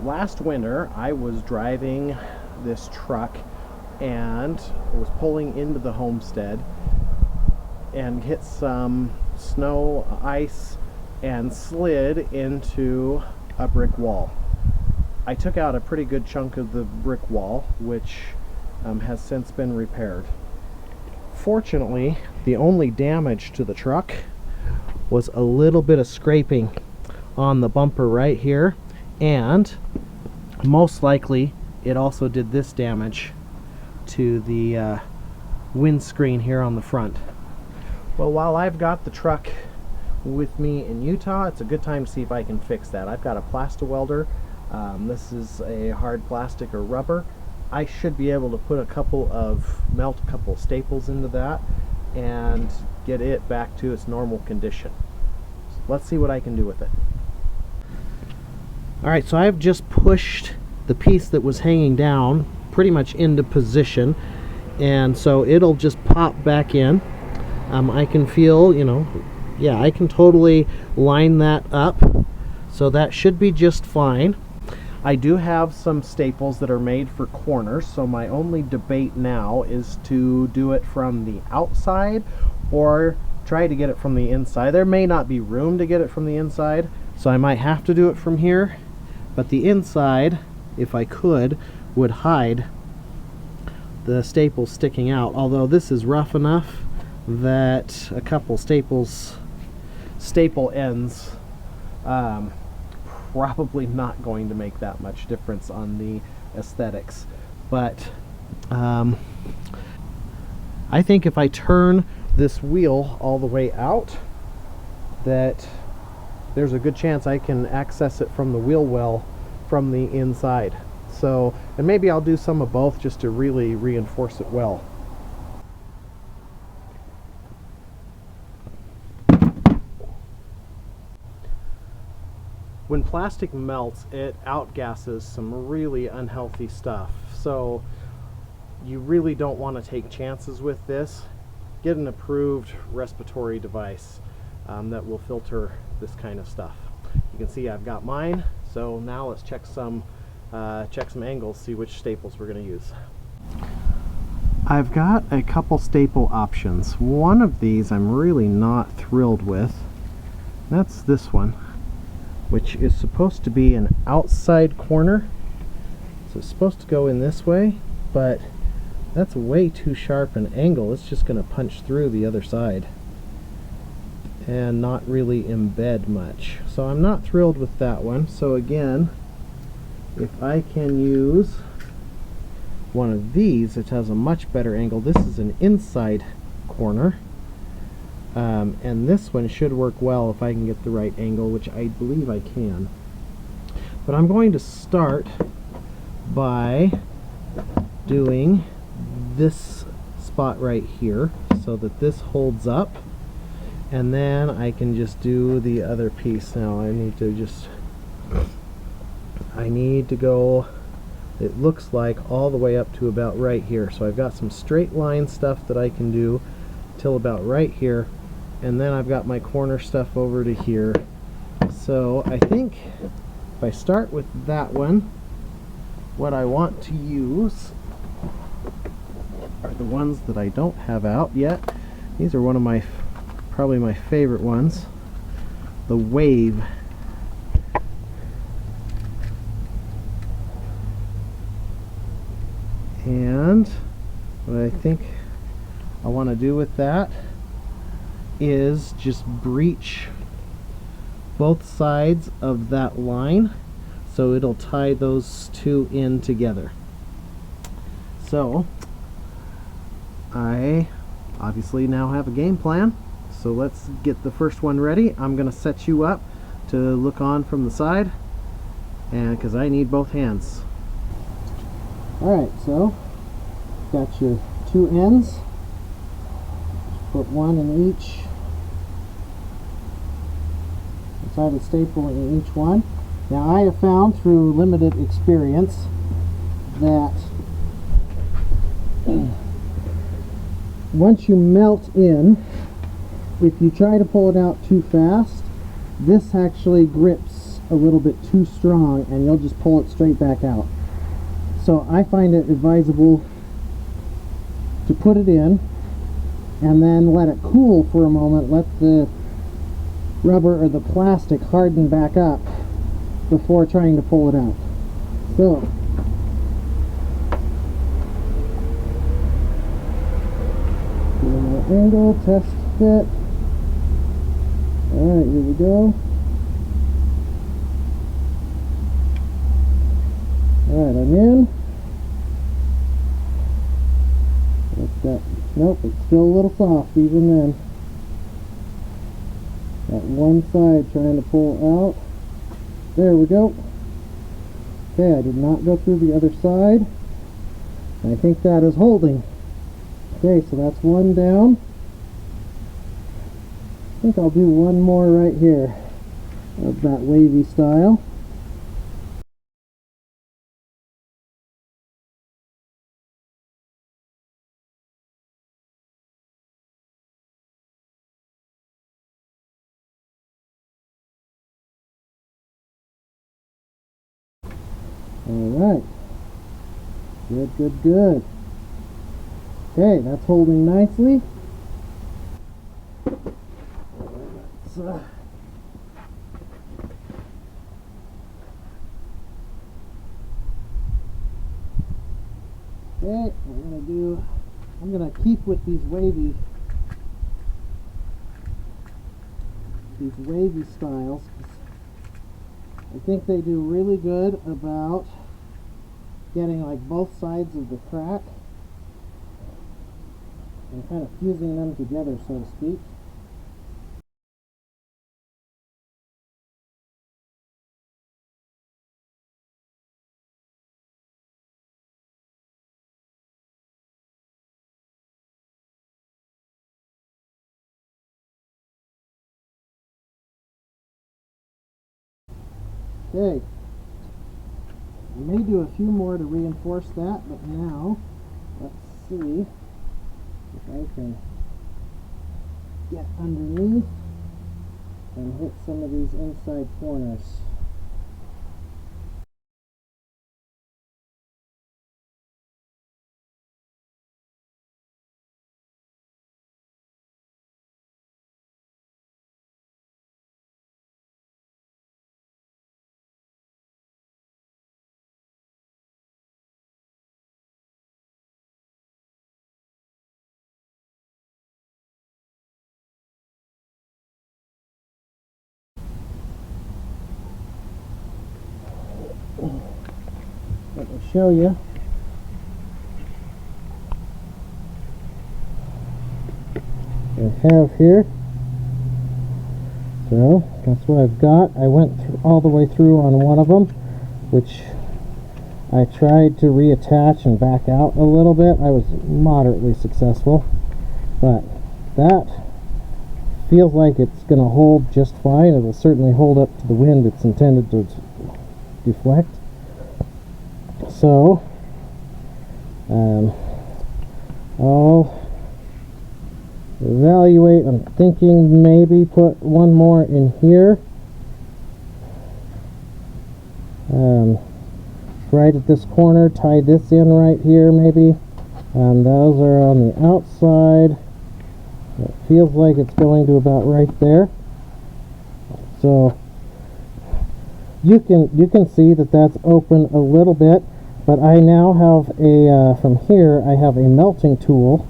Last winter, I was driving this truck and was pulling into the homestead and hit some snow, ice, and slid into a brick wall. I took out a pretty good chunk of the brick wall, which has since been repaired. Fortunately, the only damage to the truck was a little bit of scraping on the bumper right here, and most likely it also did this damage to the windscreen here on the front. Well, while I've got the truck with me in Utah, it's a good time to see if I can fix that. I've got a Plasta welder. This is a hard plastic or rubber. I should be able to put melt a couple of staples into that and get it back to its normal condition. So let's see what I can do with it. Alright, so I've just pushed the piece that was hanging down pretty much into position, and so it'll just pop back in. I can feel, yeah, I can totally line that up, so that should be just fine. I do have some staples that are made for corners, so my only debate now is to do it from the outside or try to get it from the inside. There may not be room to get it from the inside, so I might have to do it from here, but the inside, if I could, would hide the staples sticking out, although this is rough enough that a couple staple ends probably not going to make that much difference on the aesthetics. But I think if I turn this wheel all the way out, that there's a good chance I can access it from the wheel well from the inside. So, and maybe I'll do some of both just to really reinforce it well. When plastic melts, it outgasses some really unhealthy stuff. So you really don't want to take chances with this. Get an approved respiratory device that will filter this kind of stuff. You can see I've got mine. So now let's check some angles, see which staples we're going to use. I've got a couple staple options. One of these I'm really not thrilled with. That's this one, which is supposed to be an outside corner. So it's supposed to go in this way, but that's way too sharp an angle. It's just going to punch through the other side and not really embed much. So I'm not thrilled with that one. So again, if I can use one of these, it has a much better angle. This is an inside corner. And this one should work well if I can get the right angle, which I believe I can. But I'm going to start by doing this spot right here so that this holds up, and then I can just do the other piece. Now I need to go, it looks like, all the way up to about right here. So I've got some straight line stuff that I can do till about right here, and then I've got my corner stuff over to here. So I think if I start with that one, what I want to use are the ones that I don't have out yet. These are one of my, probably my favorite ones, the Wave. And what I think I want to do with that is just breach both sides of that line so it'll tie those two in together. So I obviously now have a game plan, so let's get the first one ready. I'm going to set you up to look on from the side, and because I need both hands. Alright, so got your two ends. Put one in each side of the staple in each one. Now I have found through limited experience that once you melt in, if you try to pull it out too fast, this actually grips a little bit too strong and you'll just pull it straight back out. So I find it advisable to put it in and then let it cool for a moment, let the rubber or the plastic harden back up before trying to pull it out. So angle, test fit. Alright, here we go. Alright, I'm in. What's that? Nope, it's still a little soft even then. Got one side trying to pull out. There we go. Okay, I did not go through the other side. I think that is holding. Okay, so that's one down. I think I'll do one more right here of that wavy style. Alright. Good, good, good. Okay, that's holding nicely. Let's, okay, I'm gonna keep with these wavy styles. I think they do really good about getting like both sides of the crack and kind of fusing them together, so to speak. Okay, I may do a few more to reinforce that, but now let's see if I can get underneath and hit some of these inside corners. Let me show you. I have here. So that's what I've got. I went all the way through on one of them, which I tried to reattach and back out a little bit. I was moderately successful, but that feels like it's going to hold just fine. It will certainly hold up to the wind it's intended to deflect. So I'll evaluate. I'm thinking maybe put one more in here, right at this corner, tie this in right here maybe. Those are on the outside. It feels like it's going to about right there. So you can see that that's open a little bit, but I now have a from here I have a melting tool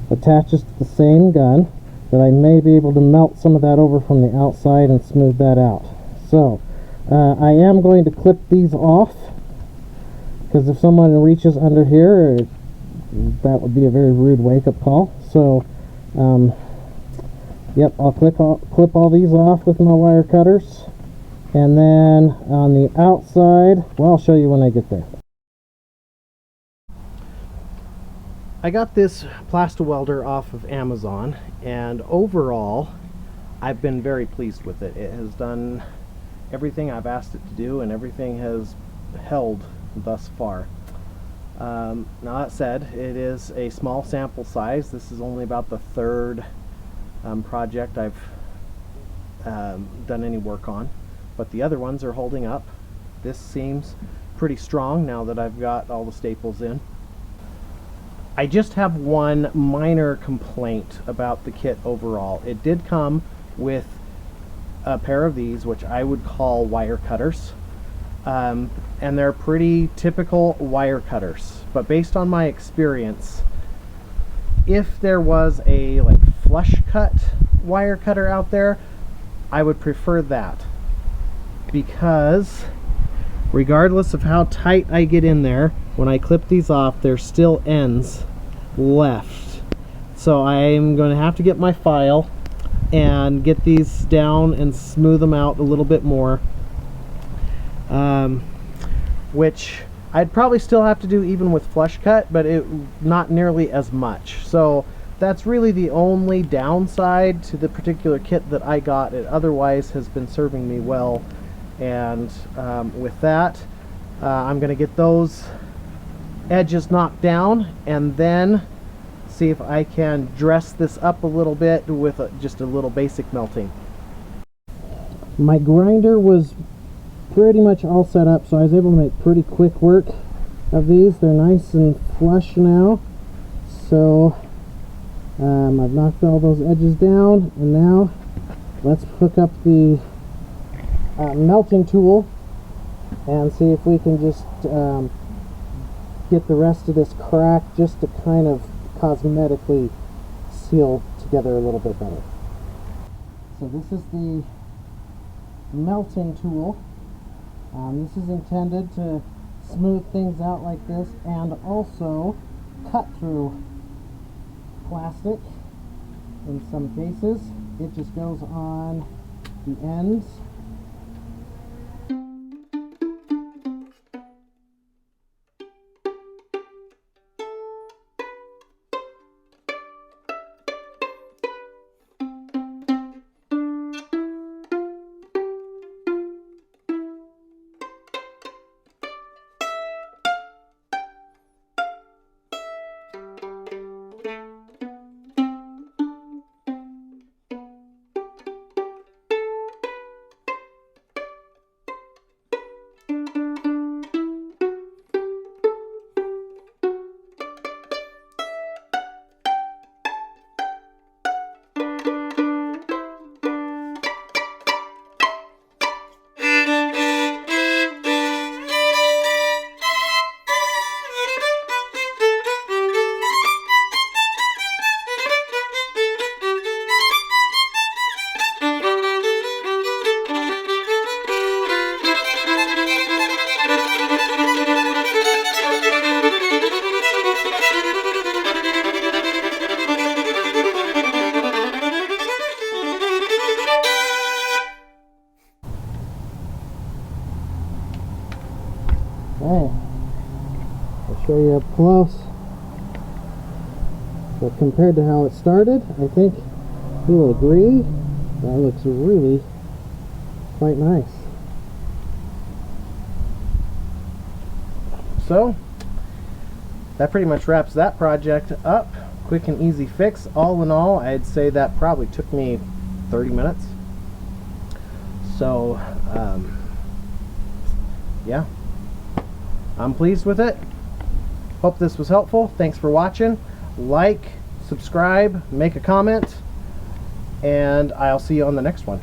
attaches to the same gun that I may be able to melt some of that over from the outside and smooth that out. So I am going to clip these off, because if someone reaches under here, that would be a very rude wake-up call. So yep, I'll clip all these off with my wire cutters, and then on the outside, well, I'll show you when I get there. I got this Plasti-Welder off of Amazon, and overall I've been very pleased with it. It has done everything I've asked it to do, and everything has held thus far. Now that said, it is a small sample size. This is only about the third project I've done any work on, but the other ones are holding up. This seems pretty strong now that I've got all the staples in. I just have one minor complaint about the kit overall. It did come with a pair of these, which I would call wire cutters. And they're pretty typical wire cutters. But based on my experience, if there was a like flush cut wire cutter out there, I would prefer that. Because regardless of how tight I get in there, when I clip these off, there's still ends left. So I'm going to have to get my file and get these down and smooth them out a little bit more. Which I'd probably still have to do even with flush cut, but not nearly as much. So that's really the only downside to the particular kit that I got. It otherwise has been serving me well. And with that, I'm going to get those edges knocked down and then see if I can dress this up a little bit with just a little basic melting. My grinder was pretty much all set up, so I was able to make pretty quick work of these. They're nice and flush now, so I've knocked all those edges down, and now let's hook up the melting tool and see if we can just get the rest of this crack just to kind of cosmetically seal together a little bit better. So this is the melting tool. This is intended to smooth things out like this and also cut through plastic in some cases. It just goes on the ends. Okay, I'll show you up close. So compared to how it started, I think you'll agree that looks really quite nice. So that pretty much wraps that project up. Quick and easy fix. All in all, I'd say that probably took me 30 minutes. So yeah, I'm pleased with it. Hope this was helpful. Thanks for watching. Like, subscribe, make a comment, and I'll see you on the next one.